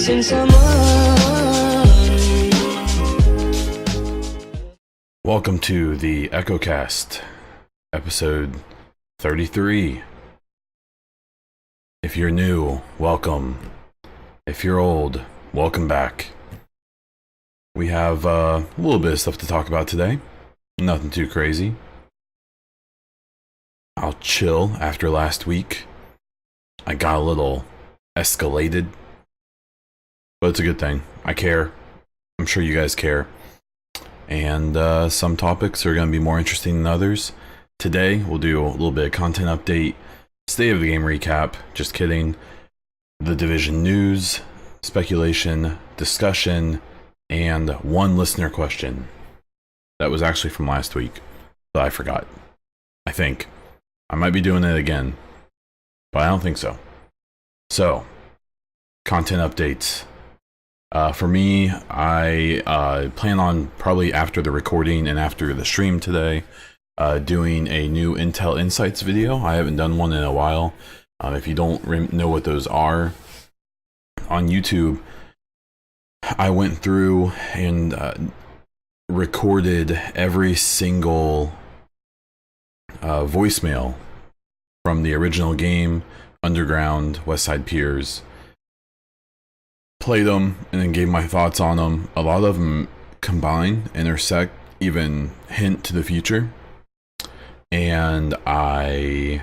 missing someone. Welcome to the EchoCast, episode 33. If you're new, welcome. If you're old, welcome back. We have a little bit of stuff to talk about today. Nothing too crazy. I'll chill after last week. I got a little escalated, but it's a good thing. I care. I'm sure you guys care. And some topics are going to be more interesting than others. Today, we'll do a little bit of content update, state of the game recap, just kidding, the Division news, speculation, discussion, and one listener question. That was actually from last week, but I forgot. I think. I might be doing it again, but I don't think so. So, content updates. For me, I plan on probably after the recording and after the stream today, doing a new Intel Insights video. I haven't done one in a while. If you don't know what those are, on YouTube, I went through and recorded every single voicemail from the original game, Underground, Westside Piers. Played them and then gave my thoughts on them. A lot of them combine, intersect, even hint to the future. And I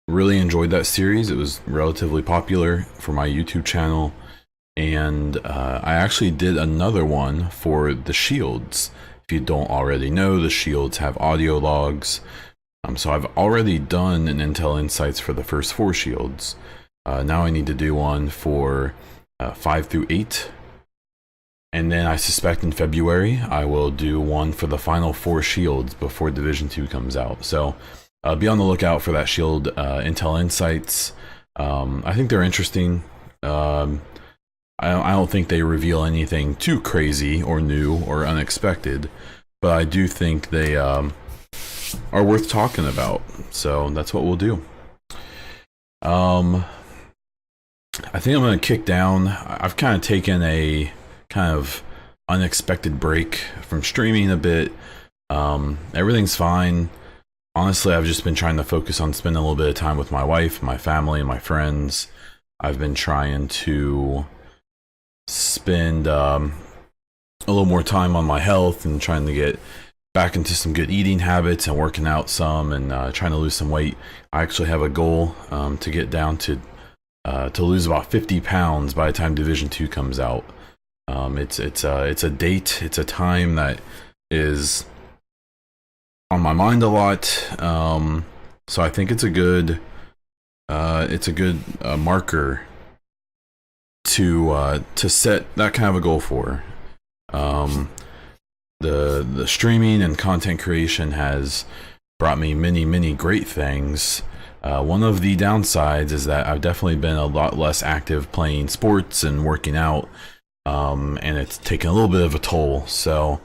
really enjoyed that series. It was relatively popular for my YouTube channel. And I actually did another one for the Shields. If you don't already know, the Shields have audio logs. So I've already done an Intel Insights for the first 4 Shields. Now I need to do one for 5 through 8. And then I suspect in February I will do one for the final 4 Shields before Division 2 comes out. So be on the lookout for that Shield Intel Insights. I think they're interesting. I don't think they reveal anything too crazy or new or unexpected, but I do think they are worth talking about. So that's what we'll do. I think I'm going to kick down. I've kind of taken a kind of unexpected break from streaming a bit. Everything's fine. Honestly, I've just been trying to focus on spending a little bit of time with my wife, my family, and my friends. I've been trying to spend a little more time on my health and trying to get back into some good eating habits and working out some and trying to lose some weight. I actually have a goal to get down to lose about 50 pounds by the time Division 2 comes out. It's a date, it's a time that is on my mind a lot. So I think it's a good marker to set that kind of a goal for. The streaming and content creation has brought me many great things. One of the downsides is that I've definitely been a lot less active playing sports and working out, and it's taken a little bit of a toll. So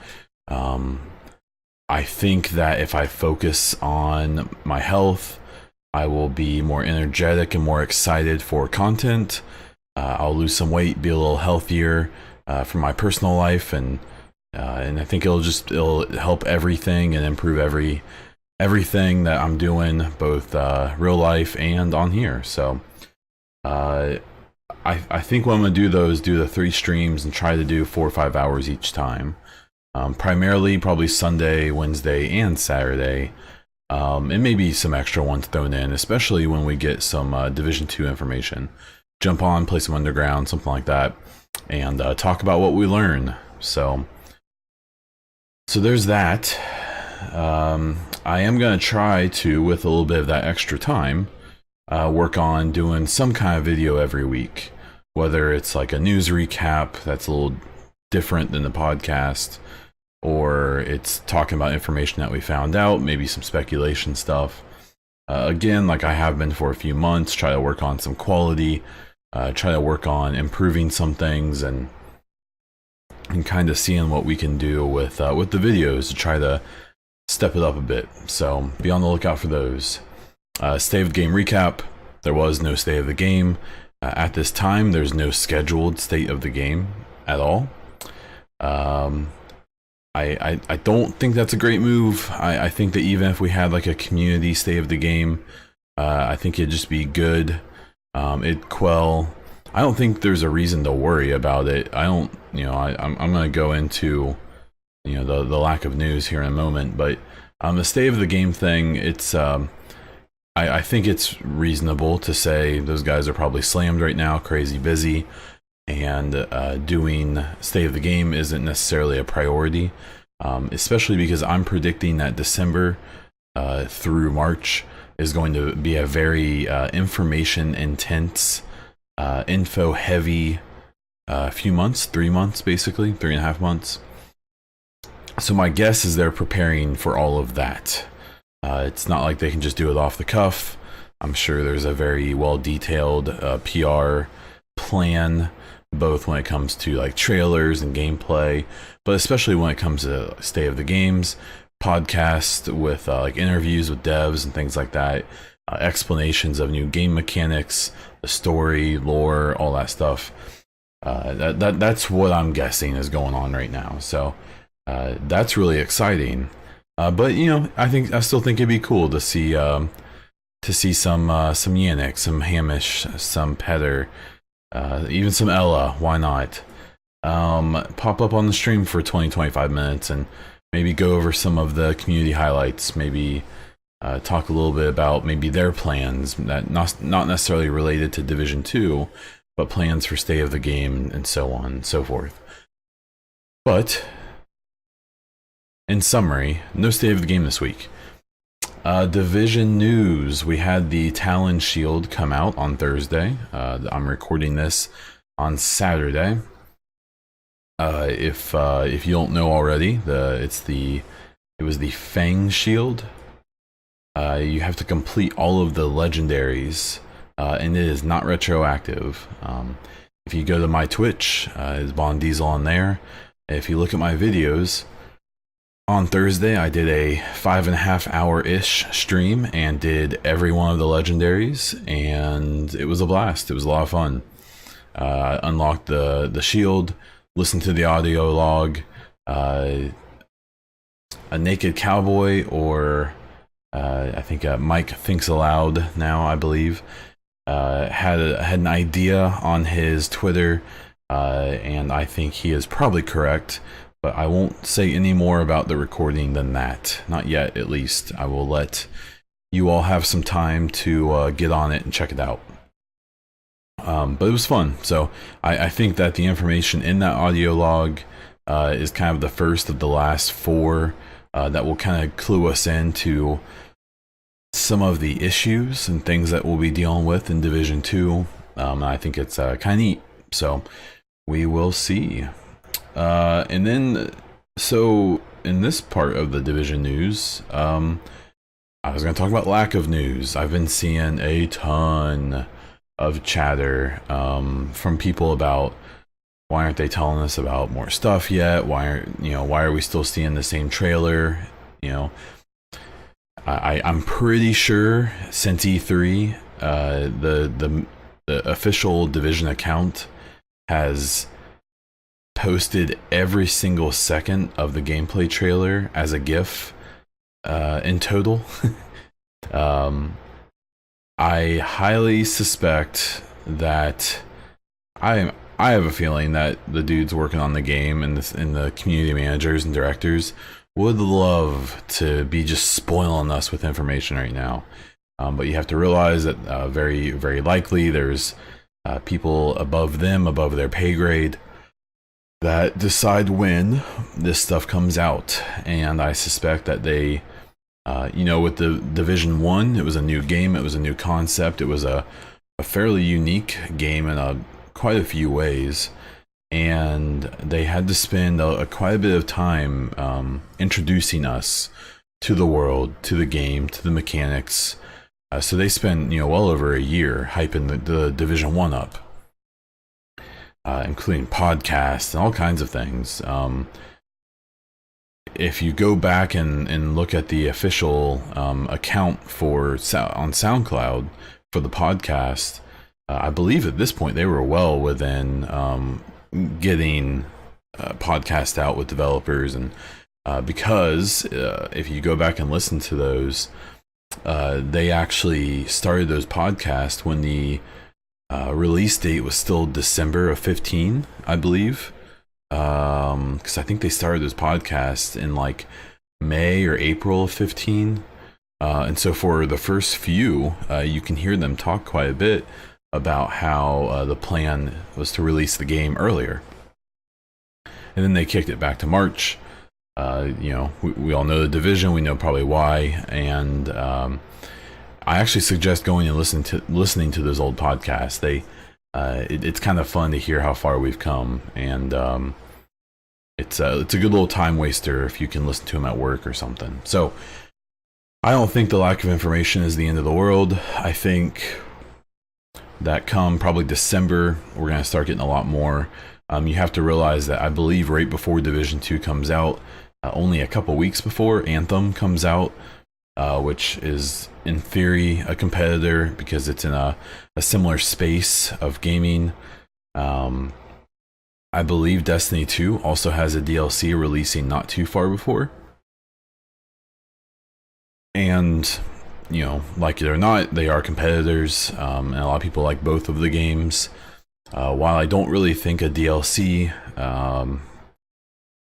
I think that if I focus on my health, I will be more energetic and more excited for content. I'll lose some weight, be a little healthier for my personal life, and I think it'll help everything and improve everything that I'm doing, both real life and on here. So I think what I'm gonna do though is do the 3 streams and try to do 4 or 5 hours each time. Primarily probably Sunday, Wednesday, and Saturday. And maybe some extra ones thrown in, especially when we get some Division 2 information. Jump on, play some Underground, something like that, and talk about what we learn. So there's that. I am going to try to, with a little bit of that extra time, work on doing some kind of video every week. Whether it's like a news recap that's a little different than the podcast, or it's talking about information that we found out, maybe some speculation stuff. Again, like I have been for a few months, try to work on some quality, try to work on improving some things, and kind of seeing what we can do with the videos to try to step it up a bit. So be on the lookout for those. State of the game recap. There was no state of the game. At this time, there's no scheduled state of the game at all. I don't think that's a great move. I think that even if we had like a community state of the game, I think it'd just be good. It'd quell. I don't think there's a reason to worry about it. I don't, I'm going to go into, the lack of news here in a moment, but the state of the game thing, it's, I think it's reasonable to say those guys are probably slammed right now, crazy busy, and doing state of the game isn't necessarily a priority, especially because I'm predicting that December through March is going to be a very information intense, info heavy few months, 3 months basically, 3.5 months. So my guess is they're preparing for all of that. It's not like they can just do it off the cuff. I'm sure there's a very well detailed PR plan, both when it comes to like trailers and gameplay, but especially when it comes to state of the games, podcast with like interviews with devs and things like that, explanations of new game mechanics, the story, lore, all that stuff. That's what I'm guessing is going on right now. So that's really exciting. But I still think it'd be cool to see some Yannick, some Hamish, some Petter, even some Ella. Why not? Pop up on the stream for 20-25 minutes and maybe go over some of the community highlights. Maybe talk a little bit about maybe their plans, that not necessarily related to Division 2, but plans for state of the game and so on and so forth. But in summary, no state of the game this week. Division news: we had the Fang Shield come out on Thursday. I'm recording this on Saturday. If you don't know already, it was the Fang Shield. You have to complete all of the legendaries, and it is not retroactive. If you go to my Twitch, is Bond Diesel on there. If you look at my videos, on Thursday I did a 5.5 hour-ish stream and did every one of the legendaries, and it was a blast. It was a lot of fun. Unlocked the shield, listened to the audio log, a naked cowboy, or I think Mike Thinks Aloud now, I believe, had an idea on his Twitter, and I think he is probably correct. But I won't say any more about the recording than that. Not yet, at least. I will let you all have some time to get on it and check it out. But it was fun. So I think that the information in that audio log is kind of the first of the last 4 that will kind of clue us into some of the issues and things that we'll be dealing with in Division 2. And I think it's kind of neat. So we will see. And then, so in this part of the Division news, I was going to talk about lack of news. I've been seeing a ton of chatter from people about why aren't they telling us about more stuff yet? Why are we still seeing the same trailer? I'm pretty sure since E3, the official Division account has posted every single second of the gameplay trailer as a GIF in total. I highly suspect that I have a feeling that the dudes working on the game and the community managers and directors would love to be just spoiling us with information right now. But you have to realize that very, very likely there's people above them, above their pay grade, that decide when this stuff comes out. And I suspect that they, with the Division 1, it was a new game, it was a new concept, it was a fairly unique game in quite a few ways. And they had to spend quite a bit of time introducing us to the world, to the game, to the mechanics. So they spent, well over a year hyping the Division 1 up. Including podcasts and all kinds of things. If you go back and look at the official account on SoundCloud for the podcast, I believe at this point they were well within getting podcast out with developers, and because if you go back and listen to those, they actually started those podcasts when the release date was still December of 15, I believe. Because I think they started those podcasts in like May or April of 15. And so for the first few, you can hear them talk quite a bit about how the plan was to release the game earlier. And then they kicked it back to March. We all know the Division, we know probably why, and I actually suggest going and listening to those old podcasts. It's kind of fun to hear how far we've come, and it's a good little time waster if you can listen to them at work or something. So I don't think the lack of information is the end of the world. I think that come probably December, we're going to start getting a lot more. You have to realize that I believe right before Division 2 comes out, only a couple weeks before Anthem comes out, which is in theory a competitor because it's in a similar space of gaming. I believe Destiny 2 also has a DLC releasing not too far before. And, like it or not, they are competitors, and a lot of people like both of the games. While I don't really think a DLC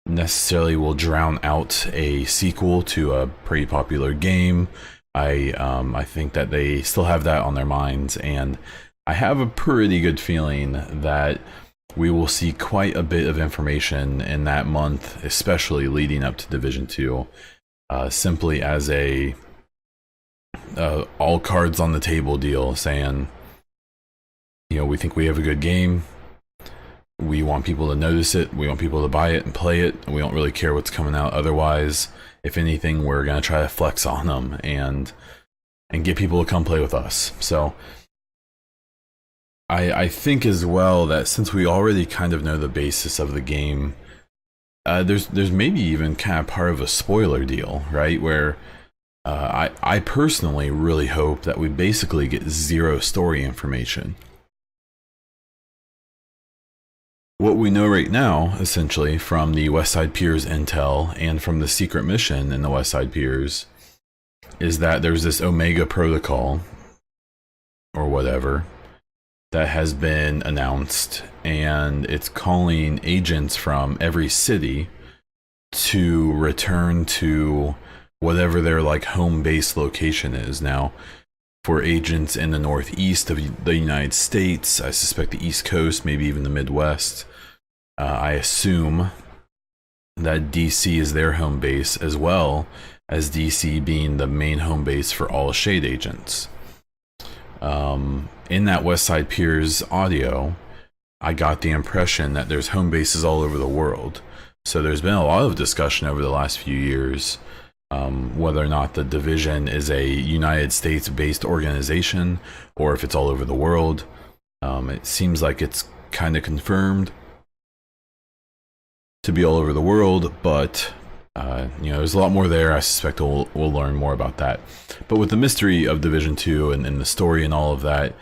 necessarily will drown out a sequel to a pretty popular game, I think that they still have that on their minds, and I have a pretty good feeling that we will see quite a bit of information in that month, especially leading up to Division 2, simply as a all cards on the table deal, saying, we think we have a good game, we want people to notice it, we want people to buy it and play it, and we don't really care what's coming out otherwise. If anything, we're going to try to flex on them and get people to come play with us. So I think as well that since we already kind of know the basis of the game, there's maybe even kind of part of a spoiler deal, right? Where I personally really hope that we basically get zero story information. What we know right now, essentially, from the Westside Piers intel and from the secret mission in the Westside Piers, is that there's this Omega protocol, or whatever, that has been announced, and it's calling agents from every city to return to whatever their home base location is. Now, for agents in the northeast of the United States, I suspect the East Coast, maybe even the Midwest, I assume that DC is their home base, as well as DC being the main home base for all Shade agents. In that Westside Piers audio, I got the impression that there's home bases all over the world. So there's been a lot of discussion over the last few years whether or not the Division is a United States-based organization or if it's all over the world. It seems like it's kind of confirmed to be all over the world, but there's a lot more there. I suspect we'll learn more about that. But with the mystery of Division 2 and the story and all of that,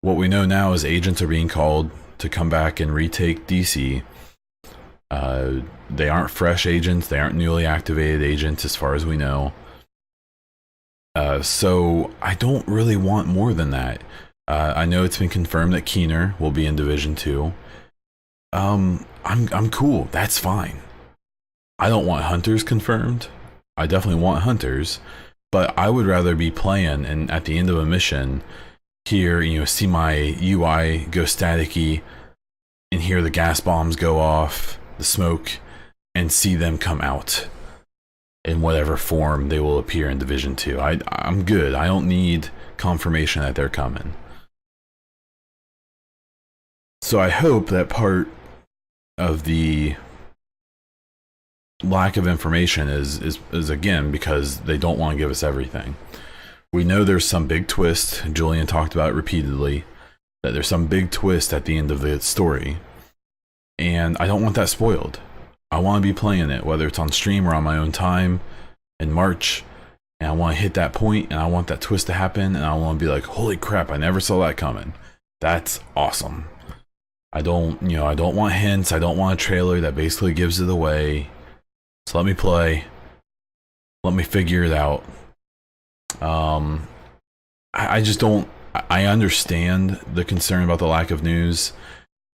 what we know now is agents are being called to come back and retake DC. They aren't fresh agents. They aren't newly activated agents as far as we know. So I don't really want more than that. I know it's been confirmed that Keener will be in Division 2. I'm cool. That's fine. I don't want Hunters confirmed. I definitely want Hunters, but I would rather be playing and at the end of a mission here, see my UI go staticky and hear the gas bombs go off, the smoke, and see them come out in whatever form they will appear in Division 2. I'm good. I don't need confirmation that they're coming. So I hope that part of the lack of information is again because they don't want to give us everything. We know there's some big twist. Julian talked about it repeatedly, that there's some big twist at the end of the story, and I don't want that spoiled. I want to be playing it, whether it's on stream or on my own time in March, and I want to hit that point, and I want that twist to happen, and I want to be like, holy crap, I never saw that coming. That's awesome. I don't, I don't want hints. I don't want a trailer that basically gives it away. So let me play. Let me figure it out. I just don't. I understand the concern about the lack of news.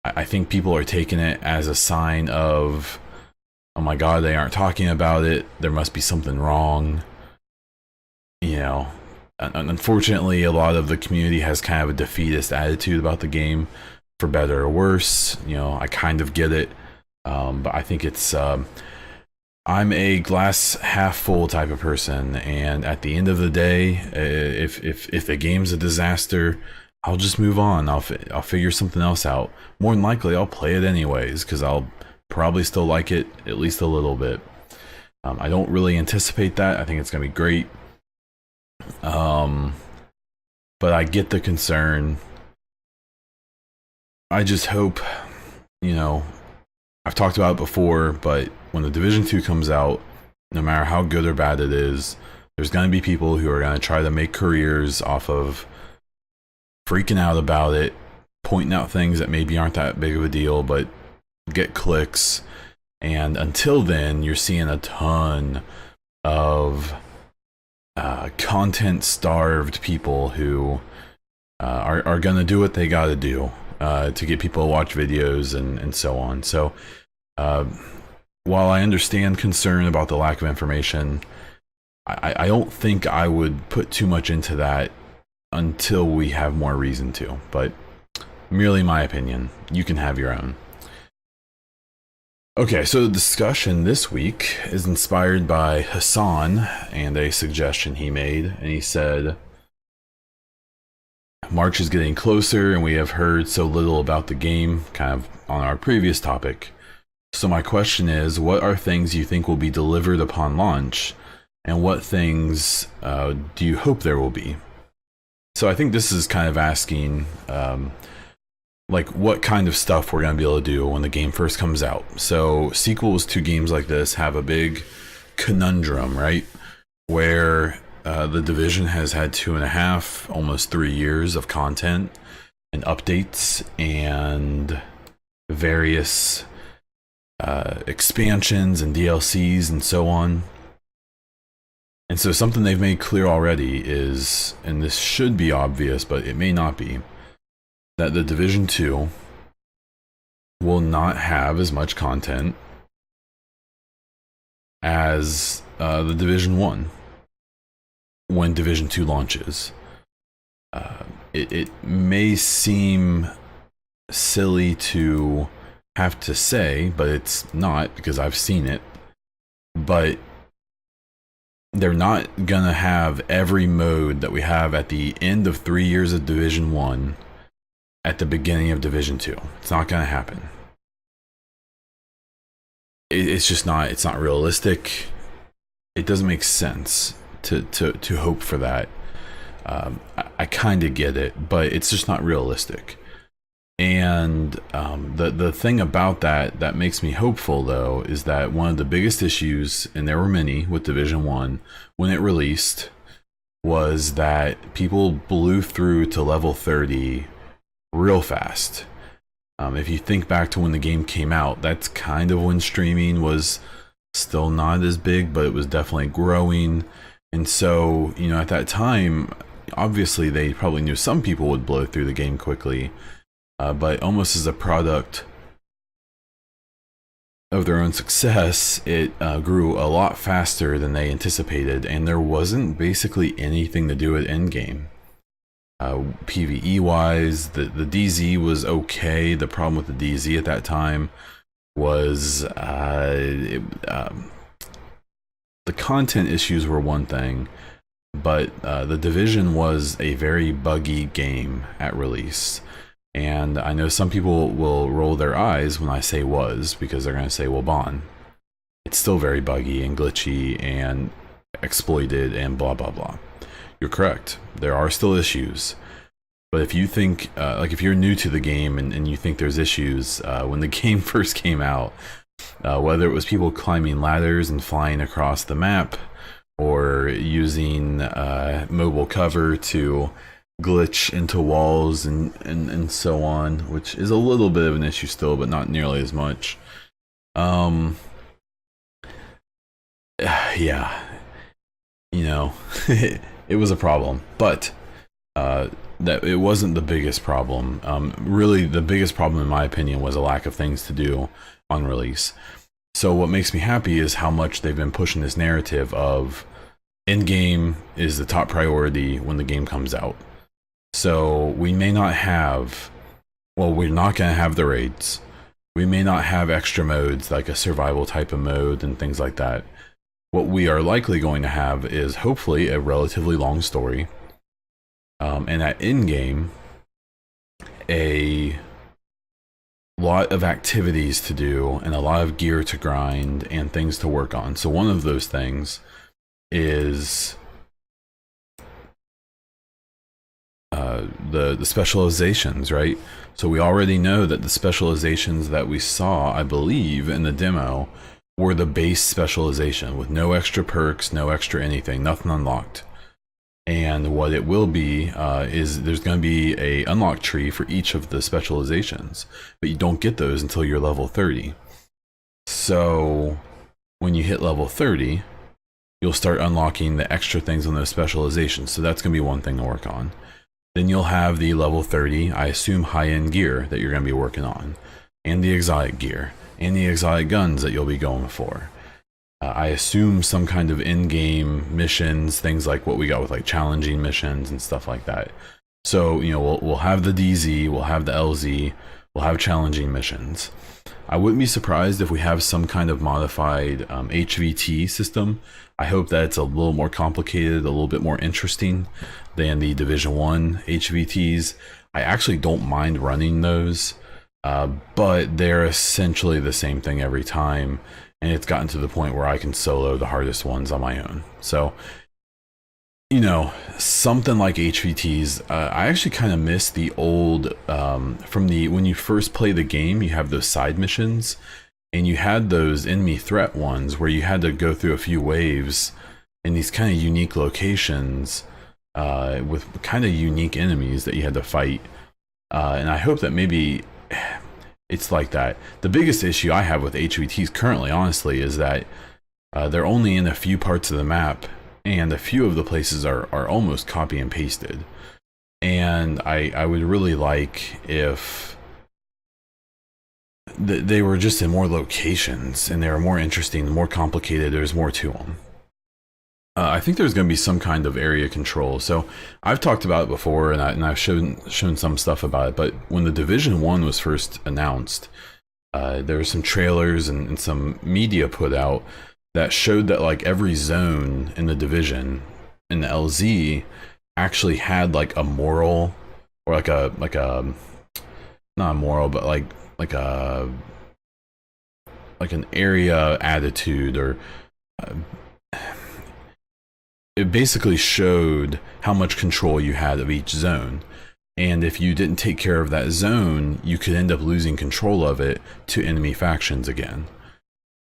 I think people are taking it as a sign of, oh my god, they aren't talking about it. There must be something wrong. Unfortunately, a lot of the community has kind of a defeatist attitude about the game, for better or worse. I kind of get it, but I think it's. I'm a glass half full type of person, and at the end of the day, if the game's a disaster, I'll just move on. I'll figure something else out. More than likely, I'll play it anyways because I'll probably still like it at least a little bit. I don't really anticipate that. I think it's gonna be great. But I get the concern. I just hope, I've talked about it before, but when the Division 2 comes out, no matter how good or bad it is, there's going to be people who are going to try to make careers off of freaking out about it, pointing out things that maybe aren't that big of a deal, but get clicks. And until then, you're seeing a ton of content-starved people who are going to do what they got to do to get people to watch videos and so on. So while I understand concern about the lack of information, I don't think I would put too much into that until we have more reason to. But merely my opinion. You can have your own. Okay, so the discussion this week is inspired by Hassan and a suggestion he made. And he said, March is getting closer and we have heard so little about the game, kind of on our previous topic. So my question is, what are things you think will be delivered upon launch, and what things do you hope there will be? So I think this is kind of asking, like, what kind of stuff we're going to be able to do when the game first comes out. So sequels to games like this have a big conundrum, right? Where the Division has had 2.5, almost 3 years of content and updates and various expansions and DLCs and so on. And so something they've made clear already is, and this should be obvious, but it may not be, that the Division 2 will not have as much content as the Division 1 when Division 2 launches. It may seem silly to have to say, but it's not, because I've seen it. But they're not gonna have every mode that we have at the end of 3 years of Division 1 at the beginning of Division 2. It's not gonna happen. It's just not. It's not realistic. It doesn't make sense to hope for that. I kind of get it, but it's just not realistic. And the thing about that makes me hopeful, though, is that one of the biggest issues, and there were many with Division 1 when it released, was that people blew through to level 30 real fast. If you think back to when the game came out, that's kind of when streaming was still not as big, but it was definitely growing. And so, at that time, obviously they probably knew some people would blow through the game quickly, but almost as a product of their own success, it grew a lot faster than they anticipated, and there wasn't basically anything to do at endgame. PvE wise, the DZ was okay. The problem with the DZ at that time was the content issues were one thing, but the Division was a very buggy game at release. And I know some people will roll their eyes when I say was, because they're going to say, well, Bon, it's still very buggy and glitchy and exploited and blah, blah, blah. You're correct. There are still issues. But if you think, if you're new to the game and you think there's issues, when the game first came out, whether it was people climbing ladders and flying across the map, or using mobile cover to glitch into walls and so on, which is a little bit of an issue still, but not nearly as much. Yeah, you know, it was a problem, but that it wasn't the biggest problem. Really, the biggest problem, in my opinion, was a lack of things to do on release. So what makes me happy is how much they've been pushing this narrative of in-game is the top priority when the game comes out. So we may not have, well, we're not going to have the raids. We may not have extra modes like a survival type of mode and things like that. What we are likely going to have is hopefully a relatively long story. And at in-game, a lot of activities to do and a lot of gear to grind and things to work on. So one of those things is the specializations, right? So we already know that the specializations that we saw, I believe, in the demo were the base specialization with no extra perks, no extra anything, nothing unlocked. And what it will be is there's going to be a unlock tree for each of the specializations, but you don't get those until you're level 30. So when you hit level 30, you'll start unlocking the extra things on those specializations. So that's going to be one thing to work on. Then you'll have the level 30, I assume, high-end gear that you're going to be working on, and the exotic gear, and the exotic guns that you'll be going for. I assume some kind of in-game missions, things like what we got with like challenging missions and stuff like that. So, you know, we'll have the DZ, we'll have the LZ, we'll have challenging missions. I wouldn't be surprised if we have some kind of modified HVT system. I hope that it's a little more complicated, a little bit more interesting than the Division 1 HVTs. I actually don't mind running those, but they're essentially the same thing every time. And it's gotten to the point where I can solo the hardest ones on my own. So, you know, something like HVTs, I actually kind of miss the old, from the, when you first play the game, you have those side missions, and you had those enemy threat ones where you had to go through a few waves in these kind of unique locations, with kind of unique enemies that you had to fight. And I hope that maybe it's like that. The biggest issue I have with HVTs currently, honestly, is that they're only in a few parts of the map, and a few of the places are almost copy and pasted. And I would really like if they were just in more locations, and they were more interesting, more complicated, there's more to them. I think there's going to be some kind of area control. So I've talked about it before, and I've shown some stuff about it. But when the Division 1 was first announced, there were some trailers and some media put out that showed that like every zone in the Division in the LZ actually had like a moral, or like a not a moral, but like an area attitude, or it basically showed how much control you had of each zone. And if you didn't take care of that zone, you could end up losing control of it to enemy factions again.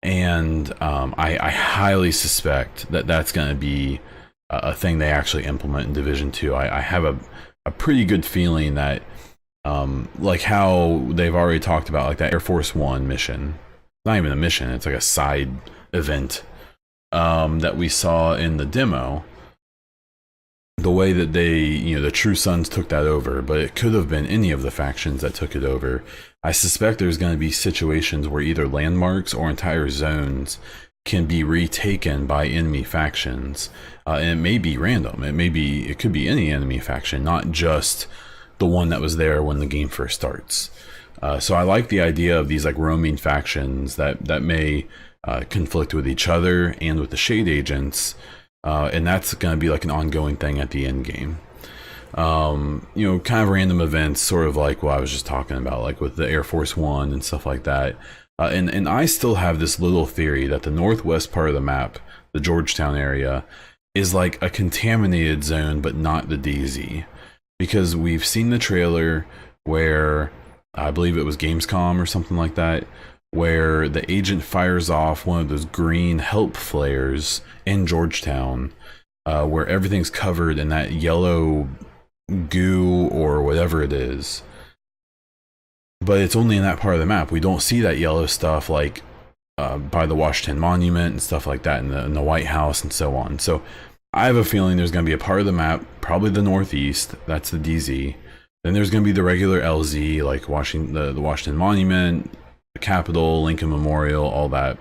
And I highly suspect that that's going to be a thing they actually implement in Division 2. I have a pretty good feeling that, like how they've already talked about, like that Air Force One mission, not even a mission, it's like a side event that we saw in the demo, the way that they, you know, the True Sons took that over, but it could have been any of the factions that took it over. I suspect there's going to be situations where either landmarks or entire zones can be retaken by enemy factions, and it may be random. It could be any enemy faction, not just the one that was there when the game first starts. So I like the idea of these like roaming factions that may conflict with each other and with the shade agents, and that's going to be like an ongoing thing at the end game. You know, kind of random events, sort of like what I was just talking about, like with the Air Force One and stuff like that. And I still have this little theory that the northwest part of the map, the Georgetown area, is like a contaminated zone, but not the DZ, because we've seen the trailer where I believe it was Gamescom or something like that, where the agent fires off one of those green help flares in Georgetown, where everything's covered in that yellow goo or whatever it is. But it's only in that part of the map. We don't see that yellow stuff like by the Washington Monument and stuff like that in the White House and so on. So I have a feeling there's going to be a part of the map, probably the Northeast, that's the DZ. Then there's going to be the regular LZ, like the Washington Monument, the Capitol, Lincoln Memorial, all that.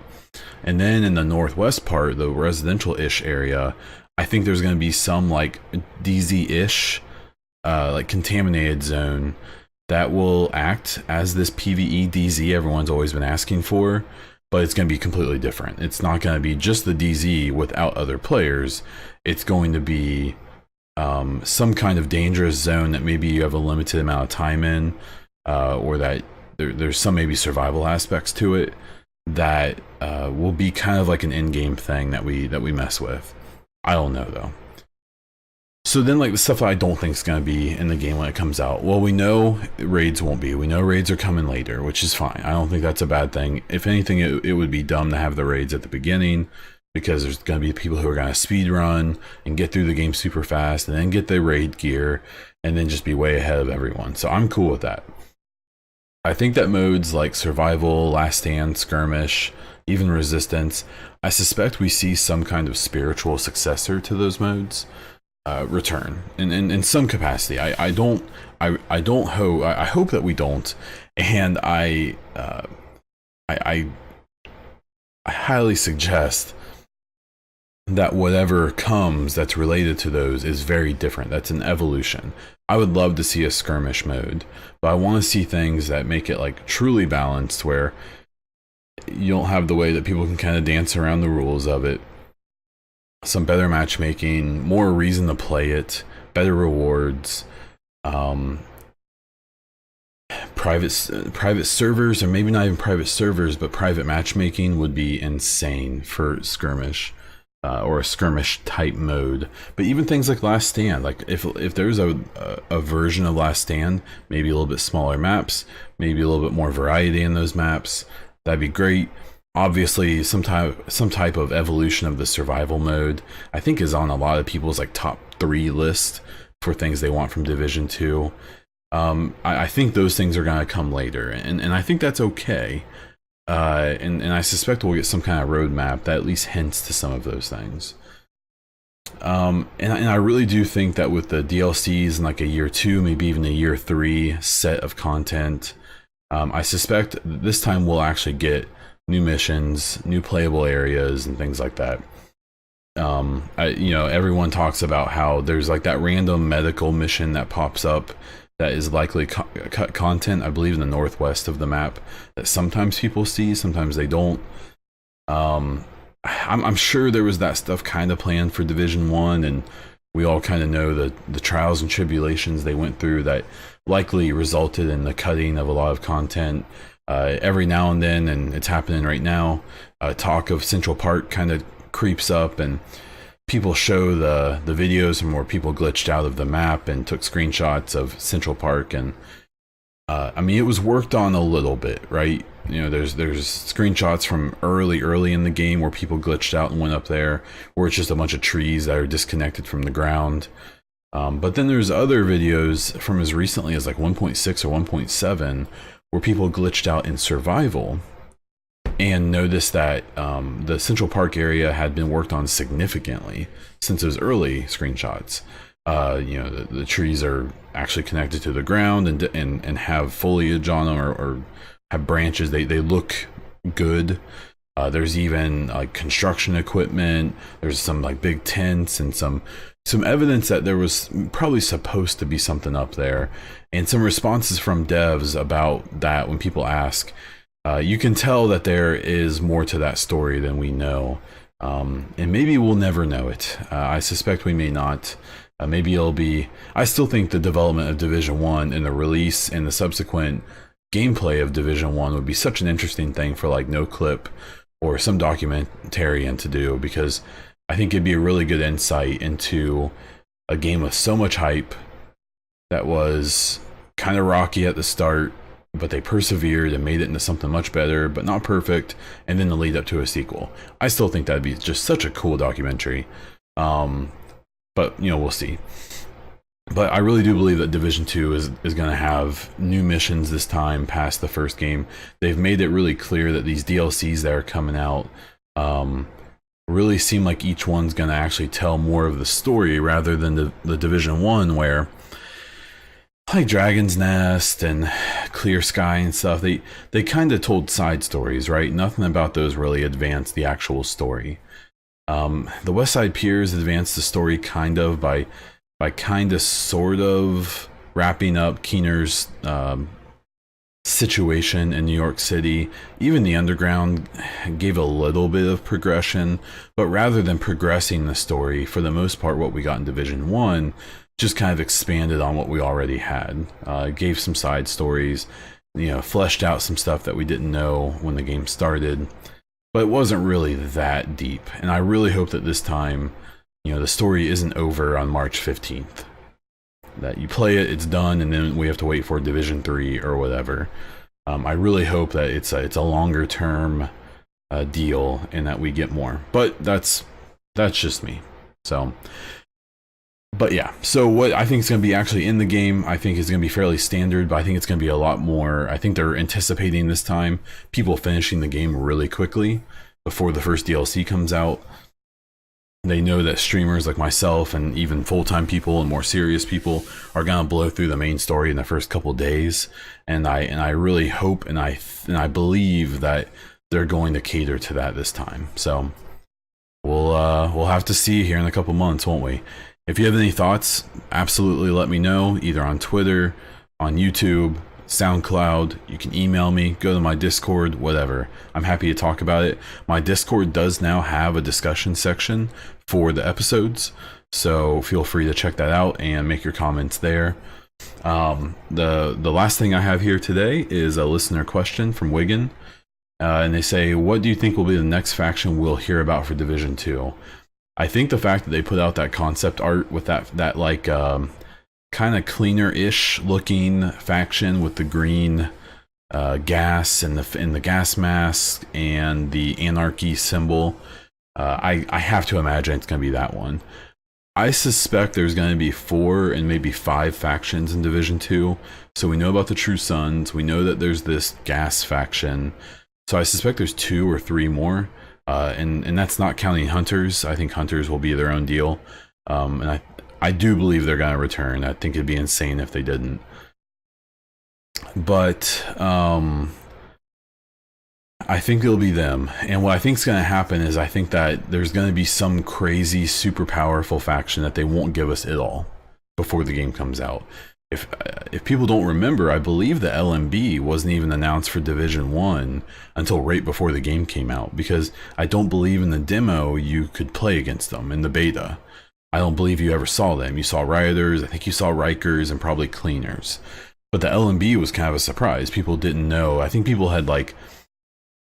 And then in the Northwest part, the residential-ish area, I think there's going to be some like DZ-ish, like contaminated zone that will act as this PvE DZ everyone's always been asking for, but it's going to be completely different. It's not going to be just the DZ without other players. It's going to be some kind of dangerous zone that maybe you have a limited amount of time in, or that there's some maybe survival aspects to it that will be kind of like an in-game thing that we mess with. I don't know though. So then, like, the stuff that I don't think is going to be in the game when it comes out. Well, we know raids won't be. We know raids are coming later, which is fine. I don't think that's a bad thing. If anything, it would be dumb to have the raids at the beginning, because there's going to be people who are going to speed run and get through the game super fast and then get their raid gear and then just be way ahead of everyone. So I'm cool with that. I think that modes like survival, last stand, skirmish, even resistance, I suspect we see some kind of spiritual successor to those modes return in some capacity. I hope that we don't, and I highly suggest that whatever comes that's related to those is very different. That's an evolution. I would love to see a skirmish mode, but I want to see things that make it like truly balanced, where you don't have the way that people can kind of dance around the rules of it. Some better matchmaking, more reason to play it, better rewards, private servers, or maybe not even private servers, but private matchmaking would be insane for skirmish, or a skirmish type mode. But even things like Last Stand, like if there's a version of Last Stand, maybe a little bit smaller maps, maybe a little bit more variety in those maps, that'd be great. Obviously, some type of evolution of the survival mode, I think, is on a lot of people's like top 3 list for things they want from Division 2. I think those things are going to come later, and I think that's okay. And I suspect we'll get some kind of roadmap that at least hints to some of those things. And I really do think that with the DLCs in like a year 2, maybe even a year 3 set of content, I suspect this time we'll actually get new missions, new playable areas, and things like that. Everyone talks about how there's like that random medical mission that pops up that is likely cut content, I believe, in the northwest of the map, that sometimes people see, sometimes they don't. I'm sure there was that stuff kind of planned for Division 1, and we all kind of know the trials and tribulations they went through that likely resulted in the cutting of a lot of content. Every now and then, and it's happening right now, talk of Central Park kind of creeps up, and people show the videos from where people glitched out of the map and took screenshots of Central Park. And I mean, it was worked on a little bit, right? You know, there's screenshots from early in the game where people glitched out and went up there, where it's just a bunch of trees that are disconnected from the ground. But then there's other videos from as recently as like 1.6 or 1.7 where people glitched out in survival and noticed that the Central Park area had been worked on significantly since those early screenshots. The trees are actually connected to the ground and have foliage on them, or have branches. They look good. There's even like construction equipment. There's some like big tents and some evidence that there was probably supposed to be something up there, and some responses from devs about that when people ask. You can tell that there is more to that story than we know, and maybe we'll never know it. I suspect we may not. Maybe it'll be. I still think the development of Division 1 and the release and the subsequent gameplay of Division 1 would be such an interesting thing for like No Clip or some documentarian to do, because I think it'd be a really good insight into a game with so much hype that was kind of rocky at the start, but they persevered and made it into something much better, but not perfect, and then the lead up to a sequel. I still think that'd be just such a cool documentary. But we'll see. But I really do believe that Division 2 is going to have new missions this time past the first game. They've made it really clear that these DLCs that are coming out really seem like each one's going to actually tell more of the story rather than the Division 1, where like Dragon's Nest and Clear Sky and stuff, they kind of told side stories, right? Nothing about those really advanced the actual story. The West Side Piers advanced the story kind of by kind of sort of wrapping up Keener's situation in New York City. Even the Underground gave a little bit of progression, but rather than progressing the story, for the most part, what we got in Division 1 just kind of expanded on what we already had. Gave some side stories, fleshed out some stuff that we didn't know when the game started, but it wasn't really that deep. And I really hope that this time, the story isn't over on March 15th. That you play it, it's done, and then we have to wait for Division 3 or whatever. I really hope that it's a longer term deal and that we get more. But that's just me. But yeah, so what I think is going to be actually in the game, I think is going to be fairly standard, but I think it's going to be a lot more. I think they're anticipating this time people finishing the game really quickly before the first DLC comes out. They know that streamers like myself and even full-time people and more serious people are gonna blow through the main story in the first couple days, and I really hope and I believe that they're going to cater to that this time. So we'll have to see here in a couple months, won't we? If you have any thoughts, absolutely let me know, either on Twitter, on YouTube, SoundCloud. You can email me, go to my Discord, whatever. I'm happy to talk about it. My Discord does now have a discussion section for the episodes, so feel free to check that out and make your comments there. The last thing I have here today is a listener question from Wigan, and they say, what do you think will be the next faction we'll hear about for Division 2? I think the fact that they put out that concept art with that like kind of cleaner-ish looking faction with the green gas and the gas mask and the anarchy symbol, I have to imagine it's going to be that one. I suspect there's going to be 4 and maybe 5 factions in Division 2. So we know about the True Sons. We know that there's this gas faction. So I suspect there's 2 or 3 more. And that's not counting Hunters. I think Hunters will be their own deal. And I do believe they're going to return. I think it'd be insane if they didn't. But I think it'll be them. And what I think is going to happen is I think that there's going to be some crazy, super powerful faction that they won't give us at all before the game comes out. If people don't remember, I believe the LMB wasn't even announced for Division 1 until right before the game came out, because I don't believe in the demo you could play against them in the beta. I don't believe you ever saw them. You saw Rioters, I think you saw Rikers, and probably Cleaners. But the LMB was kind of a surprise. People didn't know. I think people had like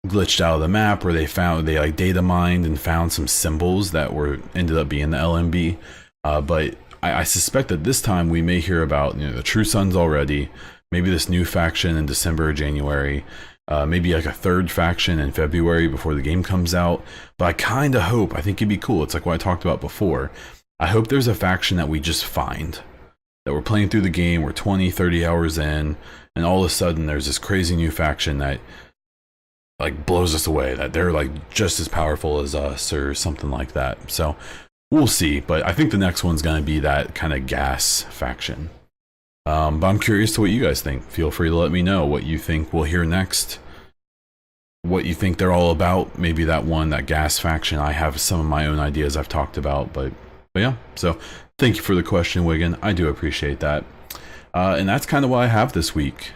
glitched out of the map, or they like data mined and found some symbols that ended up being the LMB. But I suspect that this time we may hear about the True Sons already, maybe this new faction in December or January, maybe like a 3rd faction in February before the game comes out. But I kind of hope, I think it'd be cool. It's like what I talked about before. I hope there's a faction that we just find, that we're playing through the game, we're 20, 30 hours in, and all of a sudden there's this crazy new faction that like blows us away, that they're like just as powerful as us or something like that. So we'll see, but I think the next one's going to be that kind of gas faction. But I'm curious to what you guys think. Feel free to let me know what you think we'll hear next, what you think they're all about. Maybe that gas faction. I have some of my own ideas I've talked about, but yeah. So thank you for the question, Wigan. I do appreciate that. And that's kind of what I have this week.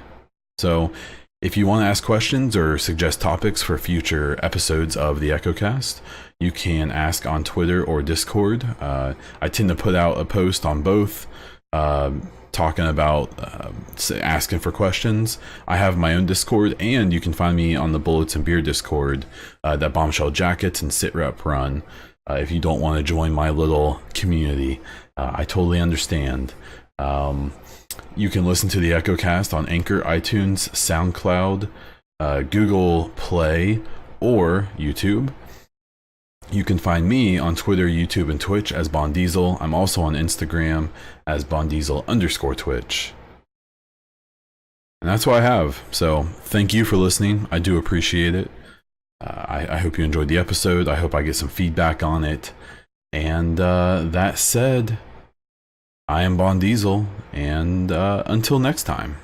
So if you want to ask questions or suggest topics for future episodes of the EchoCast, you can ask on Twitter or Discord. I tend to put out a post on both, talking about asking for questions. I have my own Discord, and you can find me on the Bullets and Beer Discord that Bombshell Jackets and SitRep run. If you don't want to join my little community, I totally understand. You can listen to the EchoCast on Anchor, iTunes, SoundCloud, Google Play, or YouTube. You can find me on Twitter, YouTube, and Twitch as Bondiesel. I'm also on Instagram as Bondiesel_Twitch. And that's what I have. So thank you for listening. I do appreciate it. I hope you enjoyed the episode. I hope I get some feedback on it. And that said, I am Bondiesel, and until next time.